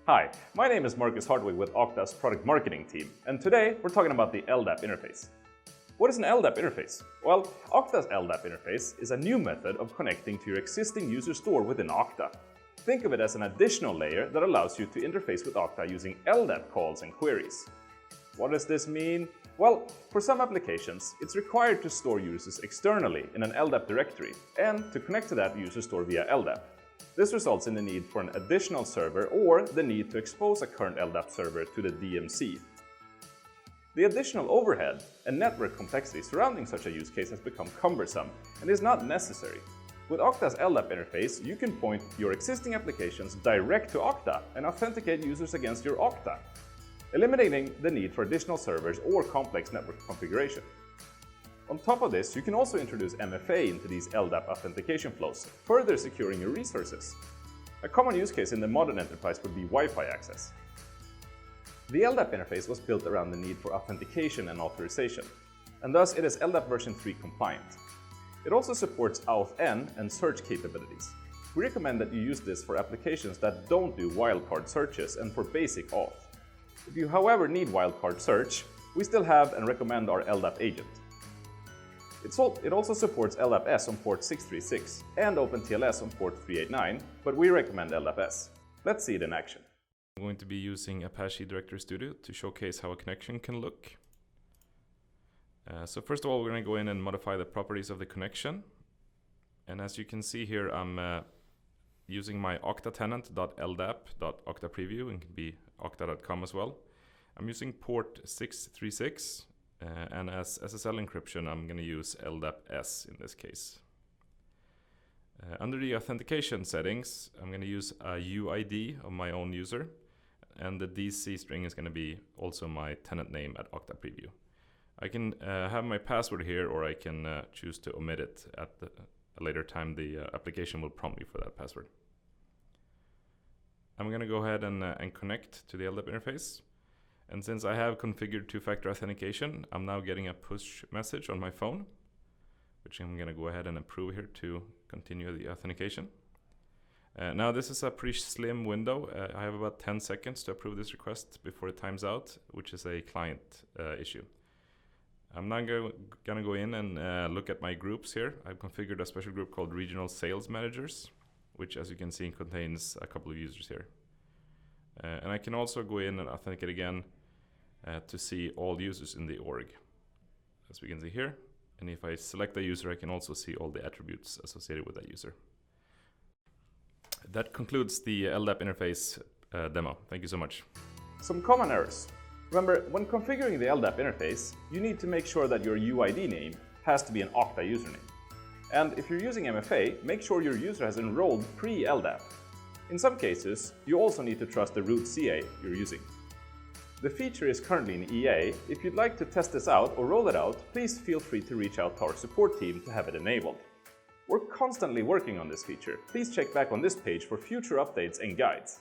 Hi, my name is Marcus Hartwig with Okta's product marketing team, and today we're talking about the LDAP interface. What is an LDAP interface? Well, Okta's LDAP interface is a new method of connecting to your existing user store within Okta. Think of it as an additional layer that allows you to interface with Okta using LDAP calls and queries. What does this mean? Well, for some applications, it's required to store users externally in an LDAP directory and to connect to that user store via LDAP. This results in the need for an additional server or the need to expose a current LDAP server to the DMZ. The additional overhead and network complexity surrounding such a use case has become cumbersome and is not necessary. With Okta's LDAP interface, you can point your existing applications direct to Okta and authenticate users against your Okta, eliminating the need for additional servers or complex network configuration. On top of this, you can also introduce MFA into these LDAP authentication flows, further securing your resources. A common use case in the modern enterprise would be Wi-Fi access. The LDAP interface was built around the need for authentication and authorization, and thus it is LDAP version 3 compliant. It also supports auth-n and search capabilities. We recommend that you use this for applications that don't do wildcard searches and for basic auth. If you, however, need wildcard search, we still have and recommend our LDAP agent. It also supports LDAP-S on port 636 and OpenTLS on port 389, but we recommend LDAP-S. Let's see it in action. I'm going to be using Apache Directory Studio to showcase how a connection can look. So first of all, we're going to go in and modify the properties of the connection. And as you can see here, I'm using my Okta tenant.ldap.okta preview, and it can be okta.com as well. I'm using port 636. And as SSL encryption, I'm going to use LDAP-S in this case. Under the authentication settings, I'm going to use a UID of my own user, and the DC string is going to be also my tenant name at Okta Preview. I can have my password here, or I can choose to omit it at a later time. The application will prompt me for that password. I'm going to go ahead and connect to the LDAP interface. And since I have configured two-factor authentication, I'm now getting a push message on my phone, which I'm going to go ahead and approve here to continue the authentication. Now this is a pretty slim window. I have about 10 seconds to approve this request before it times out, which is a client issue. I'm now going to go in and look at my groups here. I've configured a special group called Regional Sales Managers, which, as you can see, contains a couple of users here. And I can also go in and authenticate again to see all users in the org, as we can see here. And if I select a user, I can also see all the attributes associated with that user. That concludes the LDAP interface demo. Thank you so much. Some common errors. Remember, when configuring the LDAP interface, you need to make sure that your UID name has to be an Okta username. And if you're using MFA, make sure your user has enrolled pre-LDAP. In some cases, you also need to trust the root CA you're using. The feature is currently in EA. If you'd like to test this out or roll it out, please feel free to reach out to our support team to have it enabled. We're constantly working on this feature. Please check back on this page for future updates and guides.